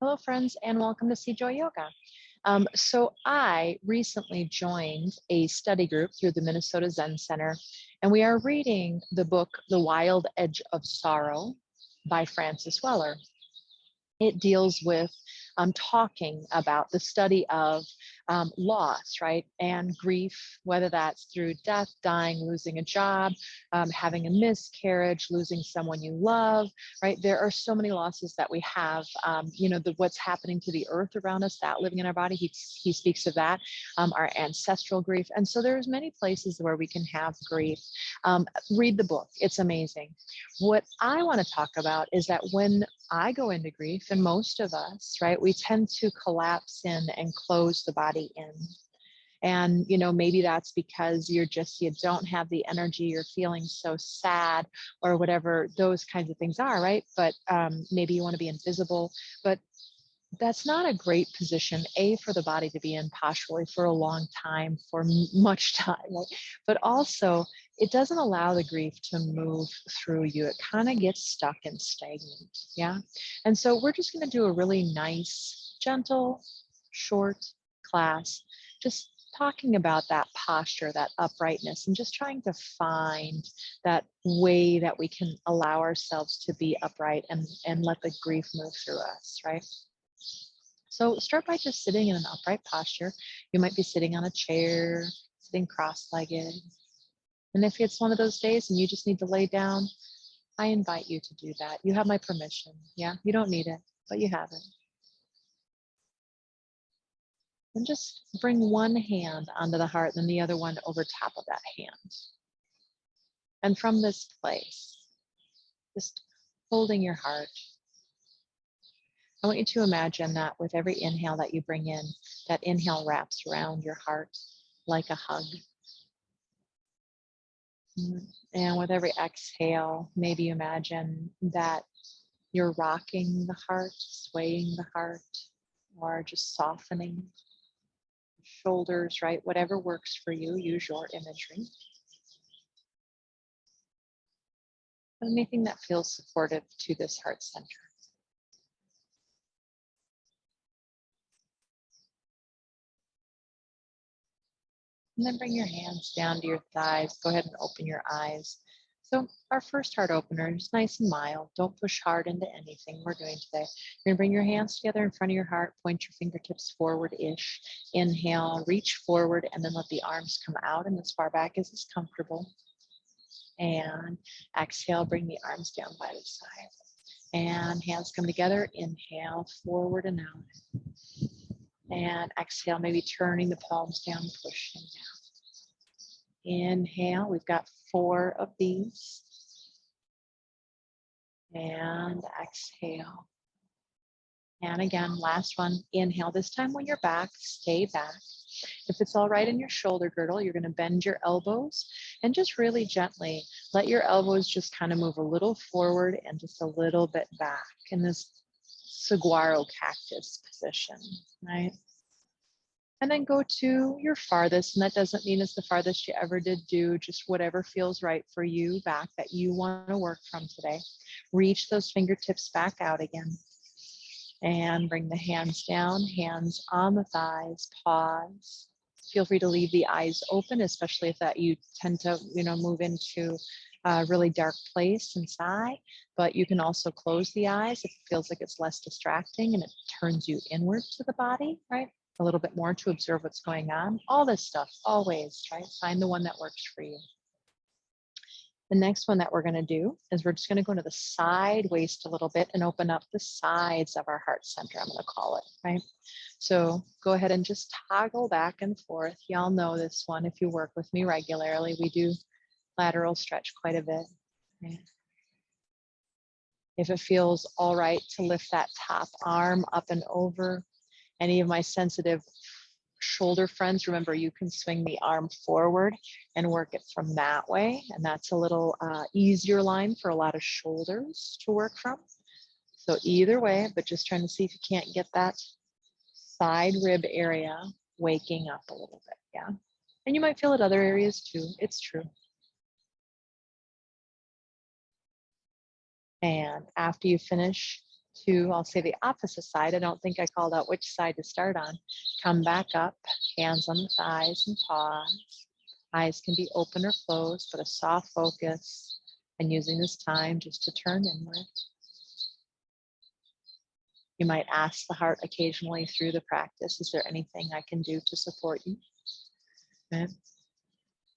Hello, friends, and welcome to CJoy Yoga. So I recently joined a study group through the Minnesota Zen Center, and we are reading the book, The Wild Edge of Sorrow by Francis Weller. It deals with talking about the study of loss, right? And grief, whether that's through death, dying, losing a job, having a miscarriage, losing someone you love, right? There are so many losses that we have. What's happening to the earth around us, that living in our body, he speaks of that, our ancestral grief. And so there's many places where we can have grief. Read the book, it's amazing. What I want to talk about is that when I go into grief, and most of us, right, we tend to collapse in and close the body in. And, maybe that's because you don't have the energy, you're feeling so sad or whatever those kinds of things are, right? But maybe you want to be invisible. But that's not a great position, for the body to be in posturally for a long time, for much time, right? But also, it doesn't allow the grief to move through you. It kind of gets stuck and stagnant, yeah? And so we're just going to do a really nice, gentle, short class, just talking about that posture, that uprightness, and just trying to find that way that we can allow ourselves to be upright and let the grief move through us, right? So start by just sitting in an upright posture. You might be sitting on a chair, sitting cross-legged. And if it's one of those days and you just need to lay down, I invite you to do that. You have my permission, yeah? You don't need it, but you have it. And just bring one hand onto the heart and then the other one over top of that hand. And from this place, just holding your heart, I want you to imagine that with every inhale that you bring in, that inhale wraps around your heart like a hug. And with every exhale, maybe imagine that you're rocking the heart, swaying the heart, or just softening shoulders, right? Whatever works for you, use your imagery. Anything that feels supportive to this heart center. And then bring your hands down to your thighs. Go ahead and open your eyes. So our first heart opener is nice and mild. Don't push hard into anything we're doing today. You're gonna bring your hands together in front of your heart, point your fingertips forward-ish. Inhale, reach forward, and then let the arms come out and as far back as is comfortable. And exhale, bring the arms down by the side. And hands come together, inhale, forward and out. And exhale, maybe turning the palms down, pushing down. Inhale, we've got 4 of these. And exhale. And again, last one, inhale. This time when you're back, stay back. If it's all right in your shoulder girdle, you're gonna bend your elbows and just really gently let your elbows just kind of move a little forward and just a little bit back in this saguaro cactus position, right? And then go to your farthest, and that doesn't mean it's the farthest you ever did do, just whatever feels right for you back that you want to work from today. Reach those fingertips back out again. And bring the hands down, hands on the thighs, pause. Feel free to leave the eyes open, especially if that you tend to, move into a really dark place and sigh. But you can also close the eyes if it feels like it's less distracting and it turns you inward to the body, right? A little bit more to observe what's going on. All this stuff, always, right? Find the one that works for you. The next one that we're going to do is we're just going to go to the side waist a little bit and open up the sides of our heart center, I'm going to call it, right? So go ahead and just toggle back and forth. Y'all know this one if you work with me regularly. We do lateral stretch quite a bit. Right? If it feels all right to lift that top arm up and over, any of my sensitive shoulder friends, remember you can swing the arm forward and work it from that way. And that's a little easier line for a lot of shoulders to work from. So either way, but just trying to see if you can't get that side rib area waking up a little bit, yeah? And you might feel it other areas too, it's true. And after you finish to, I'll say the opposite side. I don't think I called out which side to start on. Come back up, hands on the thighs and pause. Eyes can be open or closed, but a soft focus, and using this time just to turn inward. You might ask the heart occasionally through the practice, is there anything I can do to support you? Okay.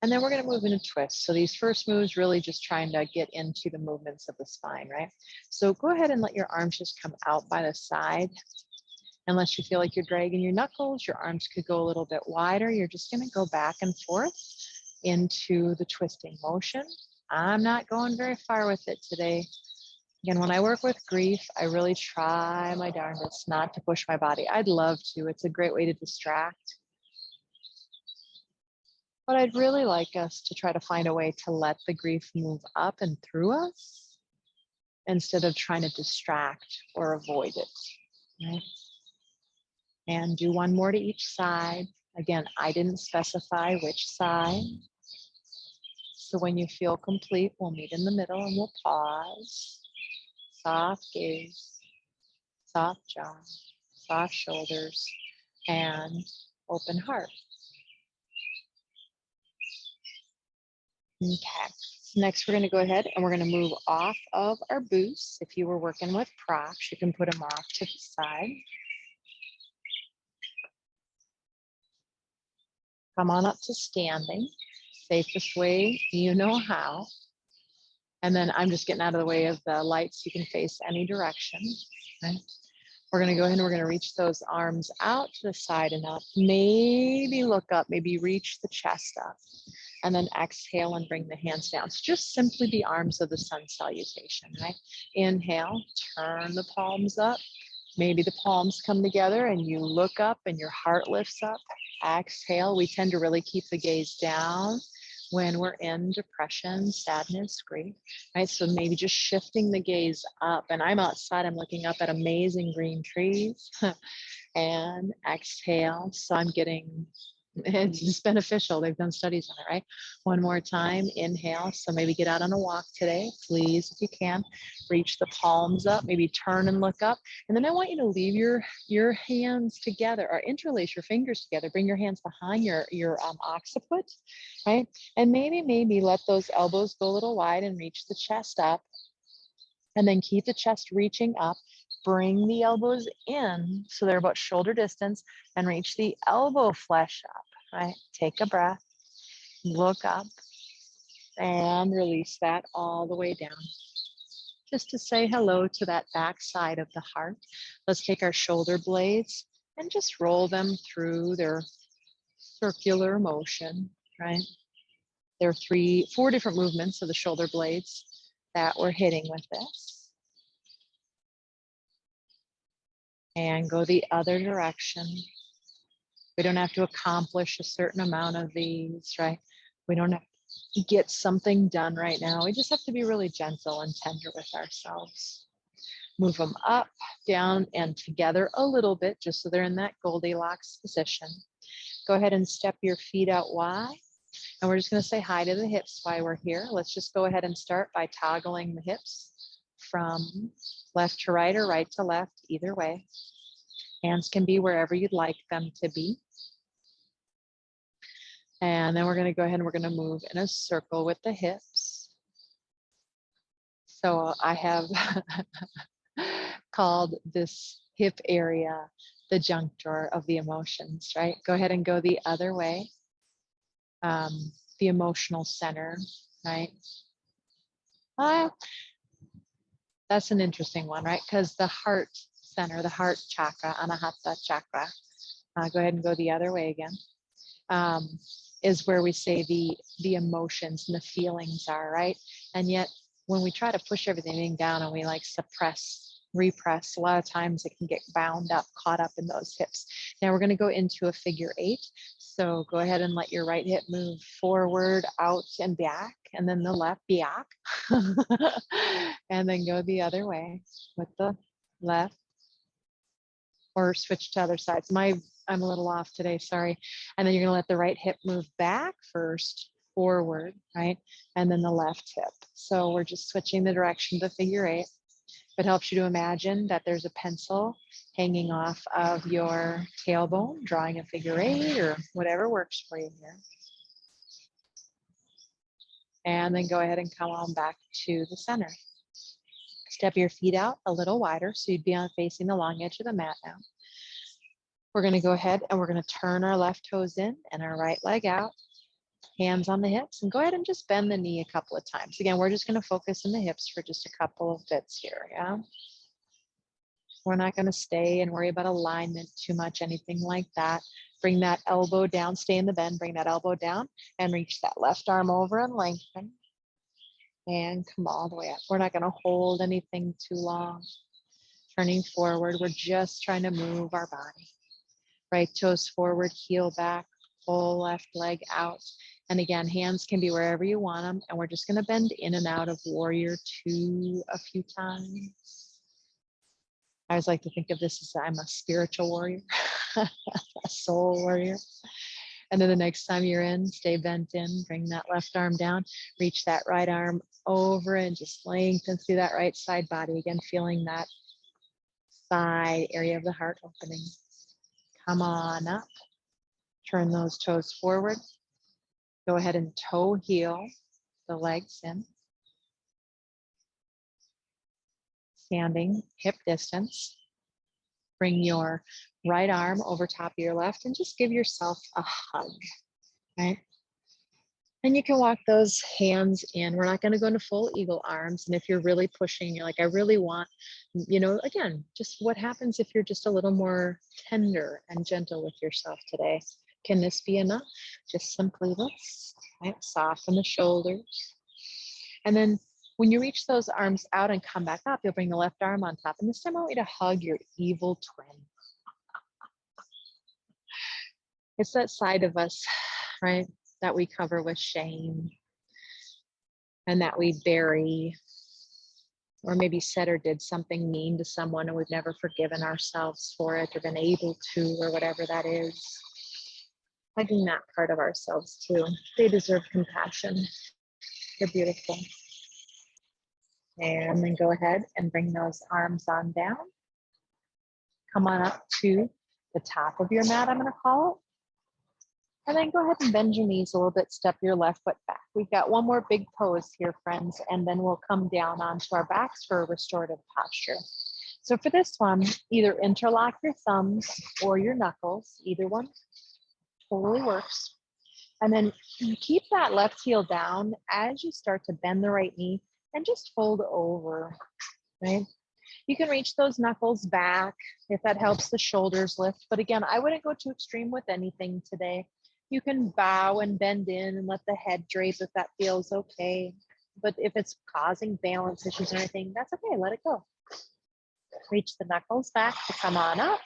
And then we're going to move into twists. So these first moves really just trying to get into the movements of the spine, right? So go ahead and let your arms just come out by the side. Unless you feel like you're dragging your knuckles, your arms could go a little bit wider. You're just going to go back and forth into the twisting motion. I'm not going very far with it today. Again, when I work with grief, I really try my darndest not to push my body. I'd love to. It's a great way to distract. But I'd really like us to try to find a way to let the grief move up and through us instead of trying to distract or avoid it, right? And do one more to each side. Again, I didn't specify which side. So when you feel complete, we'll meet in the middle and we'll pause. Soft gaze, soft jaw, soft shoulders, and open heart. Okay, so next we're going to go ahead and we're going to move off of our boosts. If you were working with props, you can put them off to the side. Come on up to standing, safest way you know how. And then I'm just getting out of the way of the lights. You can face any direction. Okay? We're going to go ahead and we're going to reach those arms out to the side and up. Maybe look up, maybe reach the chest up. And then exhale and bring the hands down. So just simply the arms of the sun salutation, right? Inhale, turn the palms up. Maybe the palms come together and you look up and your heart lifts up. Exhale, we tend to really keep the gaze down when we're in depression, sadness, grief, right? So maybe just shifting the gaze up. And I'm outside, I'm looking up at amazing green trees. And exhale, so I'm getting, it's beneficial. They've done studies on it, right? One more time, inhale. So maybe get out on a walk today, please, if you can. Reach the palms up, maybe turn and look up. And then I want you to leave your hands together or interlace your fingers together. Bring your hands behind your occiput, right? And maybe let those elbows go a little wide and reach the chest up. And then keep the chest reaching up. Bring the elbows in so they're about shoulder distance and reach the elbow flesh up, right? Take a breath, look up, and release that all the way down. Just to say hello to that back side of the heart. Let's take our shoulder blades and just roll them through their circular motion, right? There are 4 different movements of the shoulder blades that we're hitting with this. And go the other direction. We don't have to accomplish a certain amount of these, right? We don't have to get something done right now. We just have to be really gentle and tender with ourselves. Move them up, down, and together a little bit, just so they're in that Goldilocks position. Go ahead and step your feet out wide. And we're just going to say hi to the hips while we're here. Let's just go ahead and start by toggling the hips from left to right or right to left, either way. Hands can be wherever you'd like them to be. And then we're going to go ahead and we're going to move in a circle with the hips. So I have called this hip area the junk drawer of the emotions, right? Go ahead and go the other way. The emotional center, right? That's an interesting one, right? Because the heart center, the heart chakra, anahata chakra, go ahead and go the other way again, is where we say the emotions and the feelings are, right? And yet when we try to push everything down and we like repress, a lot of times it can get bound up, caught up in those hips. Now we're going to go into a figure 8. So go ahead and let your right hip move forward, out, and back, and then the left back. And then go the other way with the left, or switch to other sides. I'm a little off today, sorry. And then you're going to let the right hip move back first, forward, right? And then the left hip. So we're just switching the direction to figure 8. It helps you to imagine that there's a pencil hanging off of your tailbone, drawing a figure 8 or whatever works for you here. And then go ahead and come on back to the center. Step your feet out a little wider so you'd be on facing the long edge of the mat now. We're going to go ahead and we're going to turn our left toes in and our right leg out. Hands on the hips, and go ahead and just bend the knee a couple of times. Again, we're just going to focus on the hips for just a couple of bits here, yeah? We're not going to stay and worry about alignment too much, anything like that. Bring that elbow down, stay in the bend, bring that elbow down, and reach that left arm over and lengthen. And come all the way up. We're not going to hold anything too long. Turning forward, we're just trying to move our body. Right toes forward, heel back, full left leg out. And again, hands can be wherever you want them. And we're just going to bend in and out of warrior 2 a few times. I always like to think of this as I'm a spiritual warrior, a soul warrior. And then the next time you're in, stay bent in, bring that left arm down, reach that right arm over and just lengthen through that right side body. Again, feeling that side area of the heart opening. Come on up, turn those toes forward. Go ahead and toe heel the legs in. Standing hip distance. Bring your right arm over top of your left and just give yourself a hug, right? And you can walk those hands in. We're not going to go into full eagle arms. And if you're really pushing, you're like, I really want, you know, again, just what happens if you're just a little more tender and gentle with yourself today? Can this be enough? Just simply this, right? Soften the shoulders. And then when you reach those arms out and come back up, you'll bring the left arm on top. And this time I want you to hug your evil twin. It's that side of us, right, that we cover with shame and that we bury, or maybe said or did something mean to someone and we've never forgiven ourselves for it or been able to, or whatever that is. Hugging that part of ourselves too. They deserve compassion. They're beautiful. And then go ahead and bring those arms on down. Come on up to the top of your mat, I'm going to call it. And then go ahead and bend your knees a little bit, step your left foot back. We've got one more big pose here, friends, and then we'll come down onto our backs for a restorative posture. So for this one, either interlock your thumbs or your knuckles, either one totally works. And then keep that left heel down as you start to bend the right knee and just fold over, right? You can reach those knuckles back if that helps the shoulders lift. But again, I wouldn't go too extreme with anything today. You can bow and bend in and let the head drape if that feels okay. But if it's causing balance issues or anything, that's okay, let it go. Reach the knuckles back to come on up.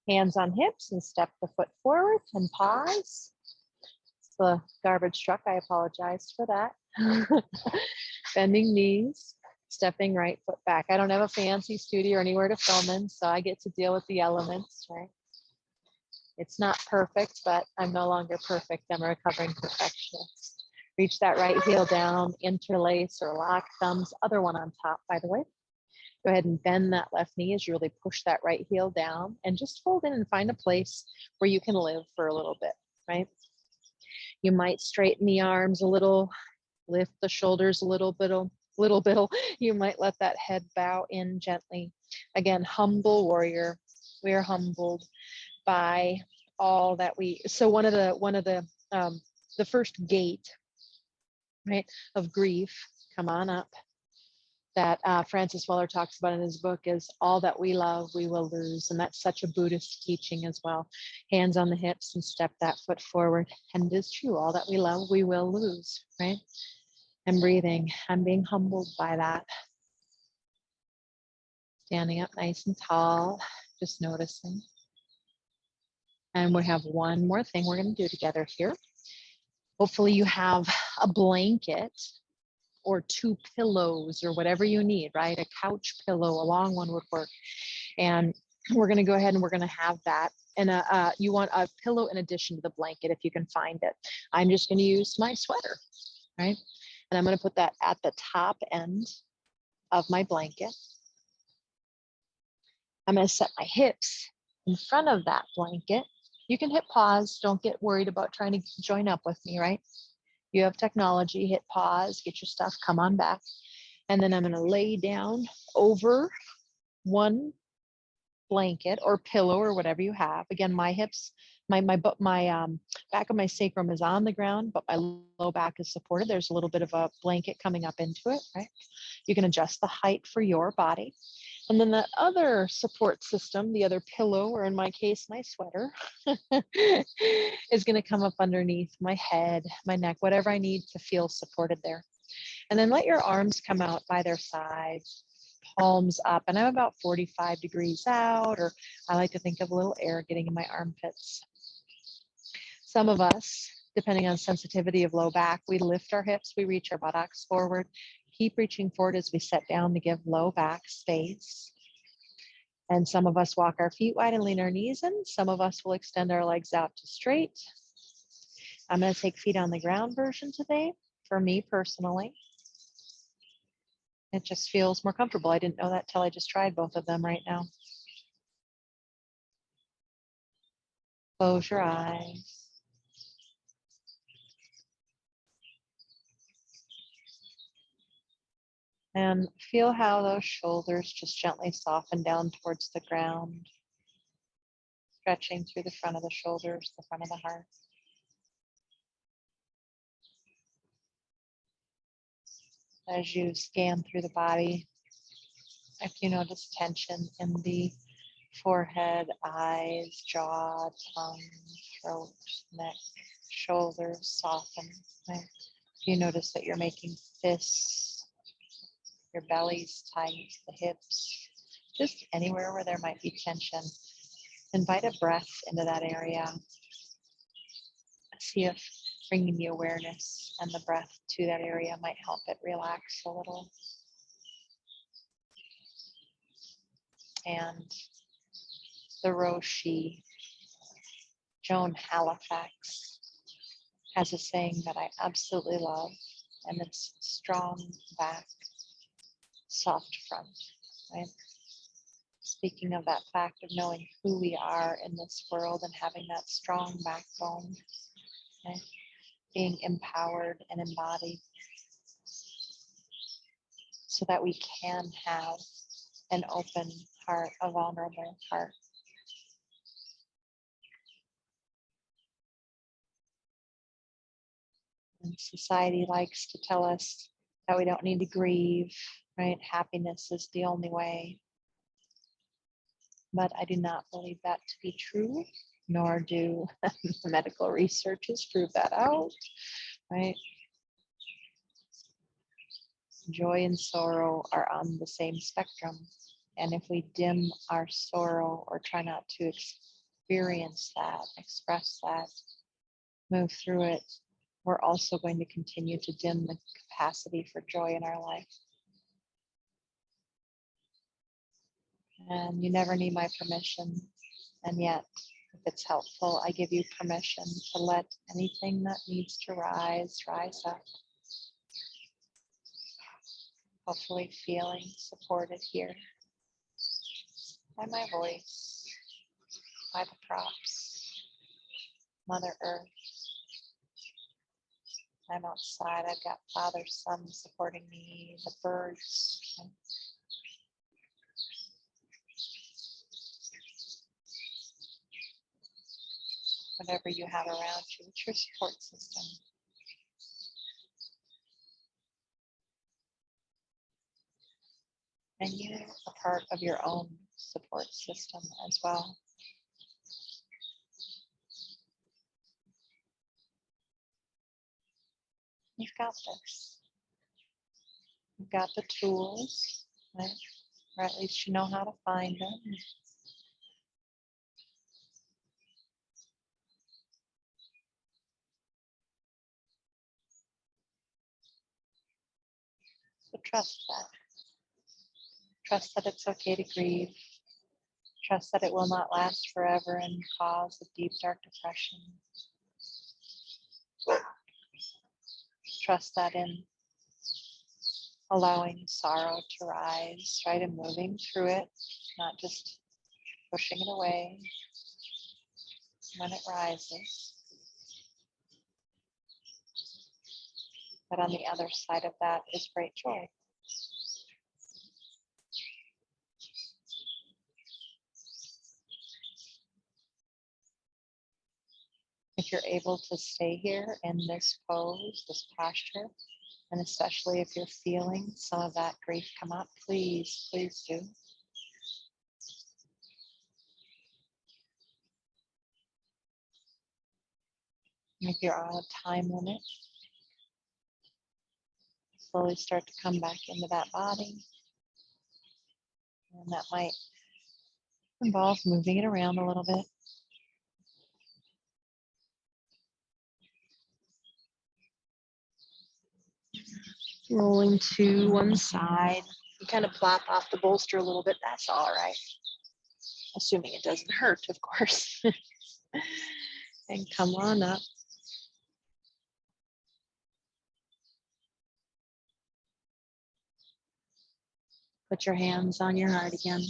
Hands on hips and step the foot forward and pause. It's the garbage truck, I apologize for that. Bending knees, stepping right foot back. I don't have a fancy studio or anywhere to film in, so I get to deal with the elements, right? It's not perfect, but I'm no longer perfect. I'm a recovering perfectionist. Reach that right heel down, interlace or lock thumbs, other one on top, by the way. Go ahead and bend that left knee as you really push that right heel down and just fold in and find a place where you can live for a little bit, right? You might straighten the arms a little, lift the shoulders a little bit. You might let that head bow in gently. Again, humble warrior. We are humbled by all that we. So one of the first gate, right, of grief. Come on up. That Francis Weller talks about in his book is all that we love, we will lose. And that's such a Buddhist teaching as well. Hands on the hips and step that foot forward. And it is true, all that we love, we will lose, right? And breathing, I'm being humbled by that. Standing up nice and tall, just noticing. And we have one more thing we're going to do together here. Hopefully you have a blanket or 2 pillows or whatever you need, right? A couch pillow, a long one would work. And we're going to go ahead and we're going to have that. And you want a pillow in addition to the blanket if you can find it. I'm just going to use my sweater, right? And I'm going to put that at the top end of my blanket. I'm going to set my hips in front of that blanket. You can hit pause. Don't get worried about trying to join up with me, right? You have technology, hit pause, get your stuff, come on back. And then I'm going to lay down over one blanket or pillow or whatever you have. Again, my hips, my back of my sacrum is on the ground, but my low back is supported. There's a little bit of a blanket coming up into it, right? You can adjust the height for your body. And then the other support system, the other pillow, or in my case, my sweater, is going to come up underneath my head, my neck, whatever I need to feel supported there. And then let your arms come out by their sides, palms up. And I'm about 45 degrees out, or I like to think of a little air getting in my armpits. Some of us, depending on sensitivity of low back, we lift our hips, we reach our buttocks forward. Keep reaching forward as we set down to give low back space. And some of us walk our feet wide and lean our knees in. Some of us will extend our legs out to straight. I'm going to take feet on the ground version today, for me personally. It just feels more comfortable. I didn't know that till I just tried both of them right now. Close your eyes. And feel how those shoulders just gently soften down towards the ground, stretching through the front of the shoulders, the front of the heart. As you scan through the body, if you notice tension in the forehead, eyes, jaw, tongue, throat, neck, shoulders soften. Right? If you notice that you're making fists, your belly's tight, the hips, just anywhere where there might be tension, invite a breath into that area. See if bringing the awareness and the breath to that area might help it relax a little. And the Roshi Joan Halifax has a saying that I absolutely love, and it's strong back, soft front, right? Speaking of that fact of knowing who we are in this world and having that strong backbone, right? Being empowered and embodied so that we can have an open heart, a vulnerable heart. And society likes to tell us that we don't need to grieve, right? Happiness is the only way. But I do not believe that to be true, nor do medical researchers prove that out, right? Joy and sorrow are on the same spectrum. And if we dim our sorrow or try not to experience that, express that, move through it, we're also going to continue to dim the capacity for joy in our life. And you never need my permission. And yet, if it's helpful, I give you permission to let anything that needs to rise up. Hopefully feeling supported here by my voice, by the props, Mother Earth. I'm outside, I've got Father, Son supporting me, the birds. Whatever you have around you, it's your support system. And you are part of your own support system as well. You've got this. You've got the tools, right? Or at least you know how to find them. So trust that. Trust that it's okay to grieve. Trust that it will not last forever and cause a deep, dark depression. Trust that in allowing sorrow to rise, right, and moving through it, not just pushing it away when it rises. But on the other side of that is great joy. If you're able to stay here in this pose, this posture, and especially if you're feeling some of that grief come up, please, please do. And if you're on a time limit, slowly start to come back into that body. And that might involve moving it around a little bit. Rolling to one side. You kind of plop off the bolster a little bit. That's all right. Assuming it doesn't hurt, of course. And come on up. Put your hands on your heart again.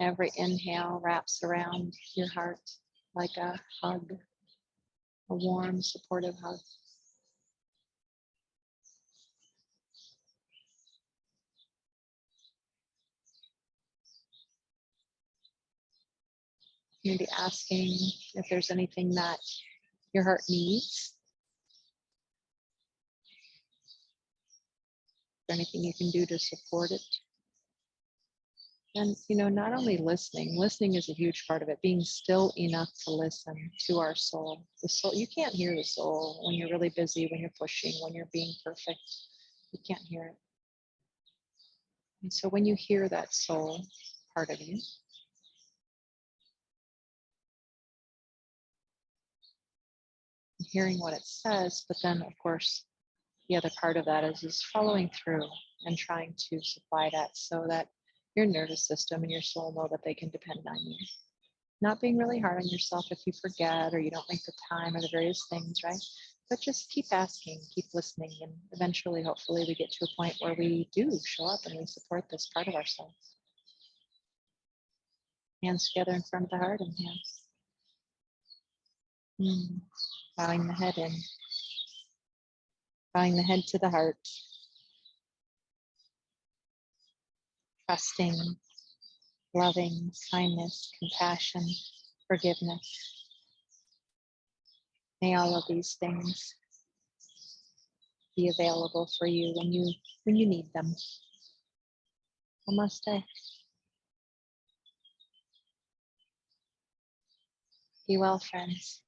Every inhale wraps around your heart like a hug, a warm, supportive hug. Maybe asking if there's anything that your heart needs. Is there anything you can do to support it? And, not only listening is a huge part of it, being still enough to listen to our soul. The soul, you can't hear the soul when you're really busy, when you're pushing, when you're being perfect. You can't hear it. And so when you hear that soul part of you, hearing what it says, but then, of course, the other part of that is following through and trying to supply that so that your nervous system and your soul know that they can depend on you. Not being really hard on yourself if you forget or you don't make the time or the various things, right? But just keep asking, keep listening, and eventually, hopefully, we get to a point where we do show up and we support this part of ourselves. Hands together in front of the heart, and hands. Bowing the head in. Bowing the head to the heart. Trusting, loving, kindness, compassion, forgiveness. May all of these things be available for you when you need them. Namaste. Be well, friends.